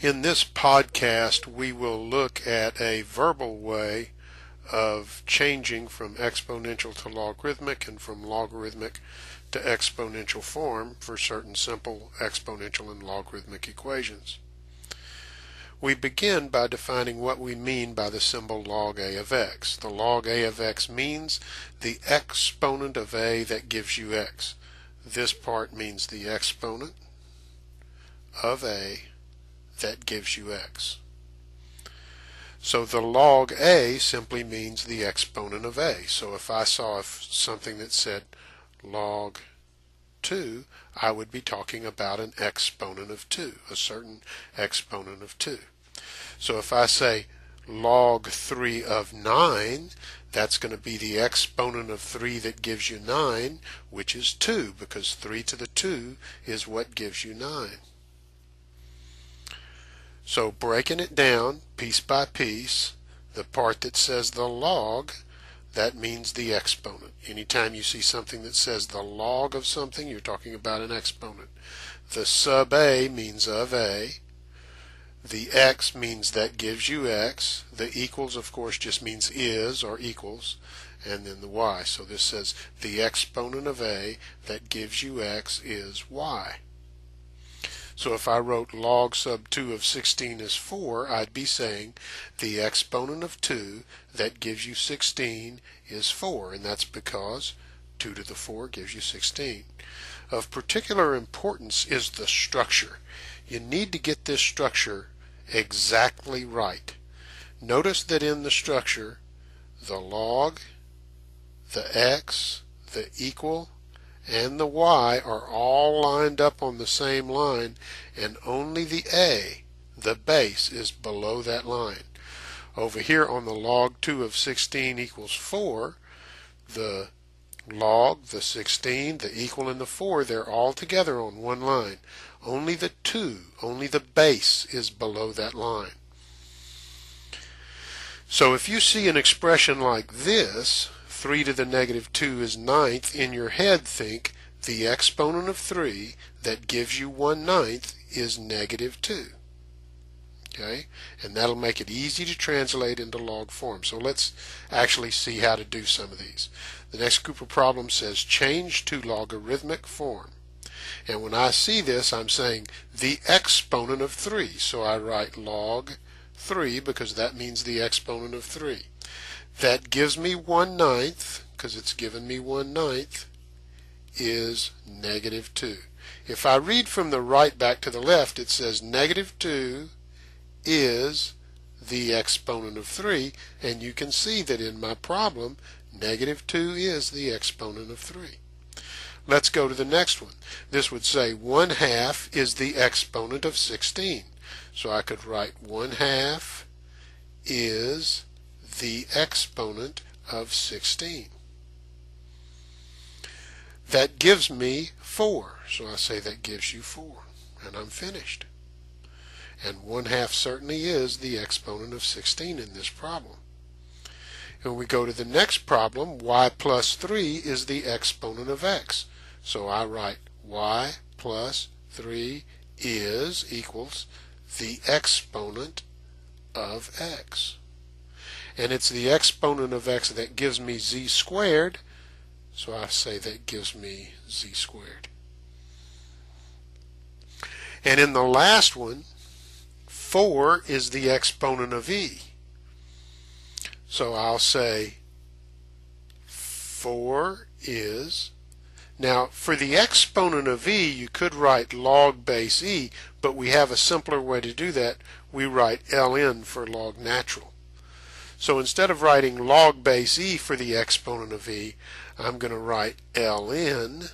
In this podcast, we will look at a verbal way of changing from exponential to logarithmic and from logarithmic to exponential form for certain simple exponential and logarithmic equations. We begin by defining what we mean by the symbol log a of x. The log a of x means the exponent of a that gives you x. This part means the exponent of a that gives you x. So the log a simply means the exponent of a. So if I saw something that said log 2, I would be talking about an exponent of 2, a certain exponent of 2. So if I say log 3 of 9, that's going to be the exponent of 3 that gives you 9, which is 2, because 3 to the 2 is what gives you 9. So breaking it down piece by piece, the part that says the log, that means the exponent. Anytime you see something that says the log of something, you're talking about an exponent. The sub a means of a. The x means that gives you x. The equals, of course, just means is or equals. And then the y. So this says the exponent of a that gives you x is y. So if I wrote log sub 2 of 16 is 4, I'd be saying the exponent of 2 that gives you 16 is 4, and that's because 2 to the 4 gives you 16. Of particular importance is the structure. You need to get this structure exactly right. Notice that in the structure, the log, the x, the equal, and the y are all lined up on the same line, and only the a, the base, is below that line. Over here on the log 2 of 16 equals 4, the log, the 16, the equal, and the 4, they're all together on one line. Only the 2, only the base is below that line. So if you see an expression like this, 3 to the negative 2 is 9th, in your head think the exponent of 3 that gives you 1/9 is negative 2. Okay? And that'll make it easy to translate into log form. So let's actually see how to do some of these. The next group of problems says change to logarithmic form. And when I see this, I'm saying the exponent of 3. So I write log 3 because that means the exponent of 3. That gives me 1/9, because it's given me 1/9, is negative 2. If I read from the right back to the left, it says negative 2 is the exponent of 3, and you can see that in my problem, negative 2 is the exponent of 3. Let's go to the next one. This would say 1/2 is the exponent of 16. So I could write 1/2 is the exponent of 16. That gives me 4. So I say that gives you 4. And I'm finished. And 1/2 certainly is the exponent of 16 in this problem. And we go to the next problem, y plus 3 is the exponent of x. So I write y plus 3 is equals the exponent of x. And it's the exponent of x that gives me z squared, so I say that gives me z squared. And in the last one, 4 is the exponent of e. So I'll say 4 is, now for the exponent of e you could write log base e, but we have a simpler way to do that. We write ln for log natural. So instead of writing log base e for the exponent of e, I'm going to write ln,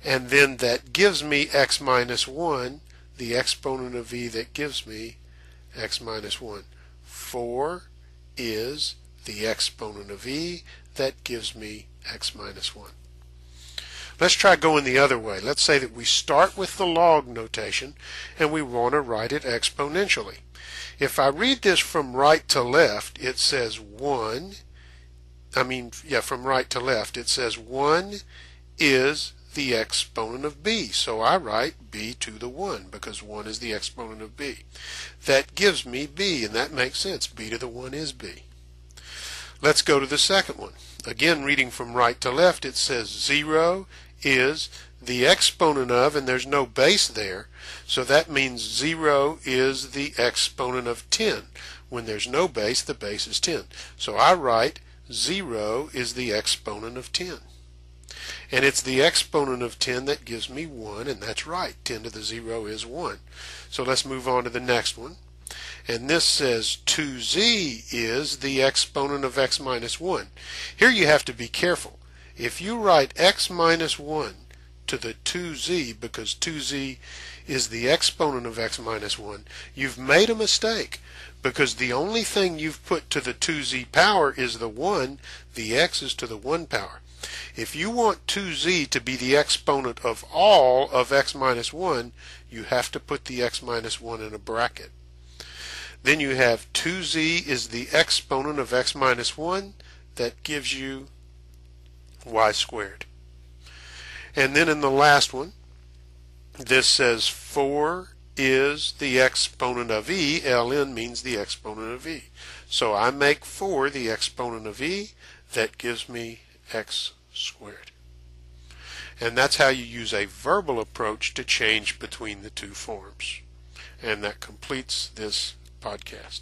and then that gives me x minus 1, the exponent of e that gives me x minus 1. 4 is the exponent of e that gives me x minus 1. Let's try going the other way. Let's say that we start with the log notation and we want to write it exponentially. If I read this from right to left, it says from right to left, it says 1 is the exponent of b. So I write b to the 1 because 1 is the exponent of b. That gives me b, and that makes sense. b to the 1 is b. Let's go to the second one. Again, reading from right to left, it says 0 is the exponent of, and there's no base there, so that means 0 is the exponent of 10. When there's no base, the base is 10. So I write 0 is the exponent of 10. And it's the exponent of 10 that gives me 1, and that's right. 10 to the 0 is 1. So let's move on to the next one. And this says 2z is the exponent of x minus 1. Here you have to be careful. If you write x minus 1 to the 2z because 2z is the exponent of x minus 1, you've made a mistake because the only thing you've put to the 2z power is the 1, the x is to the 1 power. If you want 2z to be the exponent of all of x minus 1, you have to put the x minus 1 in a bracket. Then you have 2z is the exponent of x minus 1. That gives you y squared. And then in the last one, this says 4 is the exponent of e. ln means the exponent of e. So I make 4 the exponent of e. That gives me x squared. And that's how you use a verbal approach to change between the two forms. And that completes this podcast.